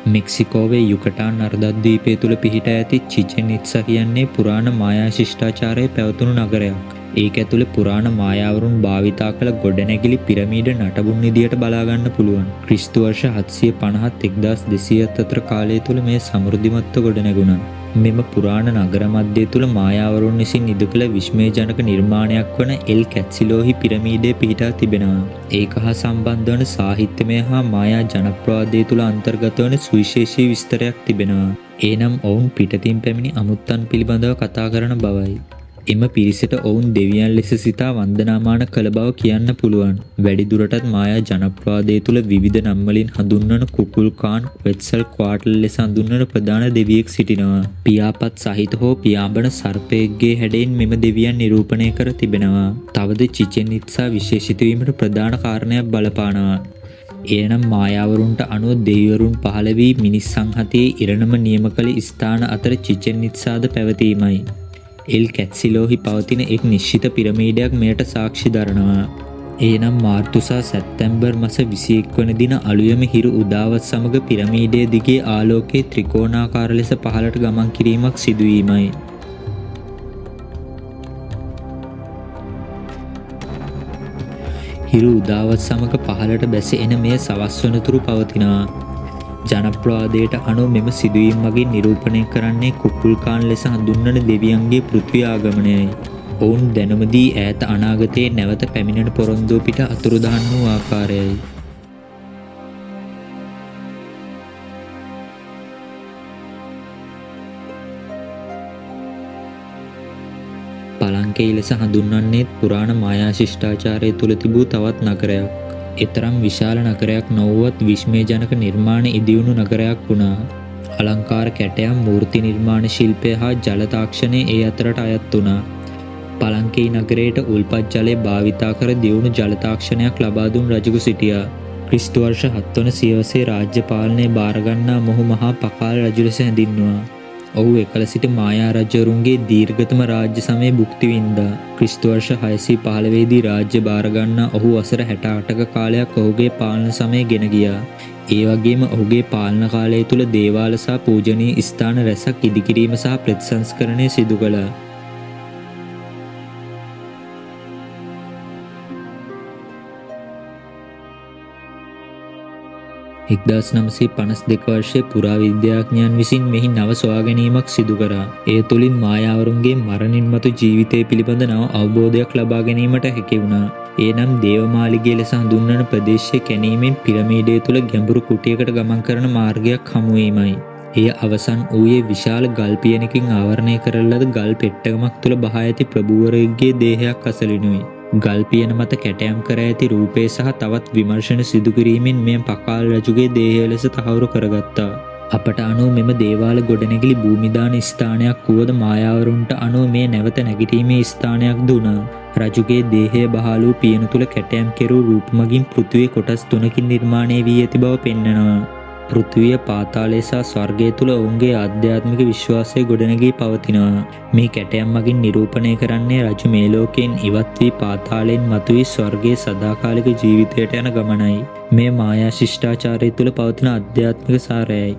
මෙක්සිකෝවේ යුකටාන් අර්ධද්වීපය තුළ පිහිට ඇති චිචෙන් ඉත්සා කියන්නේ පුරාණ මායා ශිෂ්ටාචාරයේ පැවතුණු නගරයක්. ඒක ඇතුළේ පුරාණ මායාවරුන් භාවිතා කළ ගොඩනැගිලි පිරමීඩ නටබුන් විදියට බලාගන්න පුළුවන්. ක්‍රිස්තු වර්ෂ 750ත් 1200ත් අතර කාලය තුළ මේ සමෘද්ධිමත්ව ගොඩනැගුණා. මෙම පුරාණ නගර මධ්‍යය තුළ මායාවරුන් විසින් ඉදිකළ විස්මයජනක නිර්මාණයක් වන එල් කැත්සිලෝහි පිරමීඩය පිහිටා තිබෙනවා. ඒක හා සම්බන්ධ වන සාහිත්‍යමය හා මායා ජනප්‍රවාදය තුළ අන්තර්ගත වන සුවිශේෂී විස්තරයක් තිබෙනවා. එනම් ඔවුන් පිටතින් පැමිණි අමුත්තන් පිළිබඳව කතා කරන බවයි. එම පිරිසට ඔවුන් දෙවියන් ලෙස සිතා වන්දනාමාන කළ බව කියන්න පුළුවන්. වැඩිදුරටත් මායා ජනප්‍රවාදය තුළ විවිධ නම් වලින් හඳුන්වන කුකුල්කාන් වෙත්සල් ක්වාටල් ලෙස හඳුන්වන ප්‍රධාන දෙවියෙක් සිටිනවා. පියාපත් සහිත හෝ පියාඹන සර්පයෙක්ගේ හැඩයෙන් මෙම දෙවියන් නිරූපණය කර තිබෙනවා. තවද චිචෙන් ඉත්සා විශේෂිත වීමට ප්‍රධාන කාරණයක් බලපානවා. එනම් මායාවරුන්ට අනුව දෙවිවරුන් පහළ වී මිනිස් සංහතියේ ඉරණම නියම කළ ස්ථාන අතර චිචෙන් ඉත්සාද පැවතීමයි. එල් කැත්සිලෝහි පවතින එක් නිශ්චිත පිරමීඩයක් මෙයට සාක්ෂි දරනවා. එනම් මාර්තු සහ සැප්තැම්බර් මාස 21 වන දින අලුයම හිරු උදාවත් සමග පිරමීඩය දිගේ ආලෝකයේ ත්‍රිකෝණාකාර ලෙස පහළට ගමන් කිරීමක් සිදුවීමයි. හිරු උදාවත් සමග පහළට බැස එන මෙය සවස් වනතුරු පවතිනවා. ජනප්‍රවාදයට අනුව මෙම සිදුවීම් මගින් නිරූපණය කරන්නේ කුකුල්කාන් ලෙස හඳුන්වන දෙවියන්ගේ පෘථිවි ආගමනයයි. ඔවුන් දැනුම දී ඈත අනාගතයේ නැවත පැමිණෙන පොරොන්දුව පිට අතුරුදහන් වූ ආකාරයයි. පලංකේ ලෙස හඳුන්වන්නේ පුරාණ මායා ශිෂ්ටාචාරය තුළ තිබූ තවත් නගරයක්. එතරම් විශාල නගරයක් නොවුවත් විස්මයජනක නිර්මාණ ඉදිවුණු නගරයක් වුණා. අලංකාර කැටයම් මූර්ති නිර්මාණ ශිල්පය හා ජල තාක්ෂණය ඒ අතරට අයත් වුණා. පලංකේ නගරයට උල්පත් ජලය භාවිතා කර දියුණු ජල තාක්ෂණයක් ලබා දුන් රජෙකු සිටියා. ක්‍රිස්තු වර්ෂ 7 වන සියවසේ රාජ්‍ය පාලනය බාරගන්නා මොහු මහා පකාල රජු ලෙස හැඳින්වුවා. ඔහු එකල සිට මායා රජවරුන්ගේ දීර්ඝතම රාජ්‍ය සමය භුක්ති වින්දා. ක්‍රිස්තු වර්ෂ 615 දී රාජ්‍ය බාරගන්නා ඔහු වසර 68ක කාලයක් ඔහුගේ පාලන සමය ගෙන ගියා. ඒ වගේම ඔහුගේ පාලන කාලය තුල දේවාල සහ පූජනීය ස්ථාන රැසක් ඉදිකිරීම සහ ප්‍රතිසංස්කරණය සිදු කළා. 1952 වර්ෂයේ පුරාවිද්‍යාඥයන් විසින් මෙහි නව සොයා ගැනීමක් සිදු කරා. ඒ තුළින් මායාවරුන්ගේ මරණින් මතු ජීවිතය පිළිබඳ නව අවබෝධයක් ලබා ගැනීමට හැකි වුණා. එනම් දේවමාලිගය ලෙස හඳුන්වන ප්‍රදේශය කැණීමෙන් පිරමීඩය තුළ ගැඹුරු කුටියකට ගමන් කරන මාර්ගයක් හමුවීමයි. එය අවසන් වූයේ විශාල ගල් පියනකින් ආවරණය කරන ලද ගල් පෙට්ටකමක් තුළ බහා ඇති ප්‍රභූවරයෙකුගේ දේහයක් අසලිනුයි. ගල් පියන මත කැටයම් කර ඇති රූපය සහ තවත් විමර්ශන සිදු කිරීමෙන් මෙය පකාල් රජුගේ දේහය ලෙස තහවුරු කරගත්තා. අපට අනුව මෙම දේවාල ගොඩනැගිලි භූමිදාන ස්ථානයක් වුවද මායාවරුන්ට අනුව මේ නැවත නැගිටීමේ ස්ථානයක් දුනා. රජුගේ දේහය බහලූ පියන තුළ කැටයම් කෙරූ රූප මගින් පෘථිවිය කොටස් 3කින් නිර්මාණය වී ඇති බව පෙන්වනවා. පෘථිවිය පාතාලය සහ ස්වර්ගය තුළ ඔවුන්ගේ ආධ්‍යාත්මික විශ්වාසය ගොඩනැගී පවතිනවා. මේ කැටයම් මගින් නිරූපණය කරන්නේ රජු මේ ලෝකයෙන් ඉවත් වී පාතාලයෙන් මතුවී ස්වර්ගයේ සදාකාලික ජීවිතයට යන ගමනයි. මේ මායා ශිෂ්ටාචාරය තුළ පවතින ආධ්‍යාත්මික සාරයයි.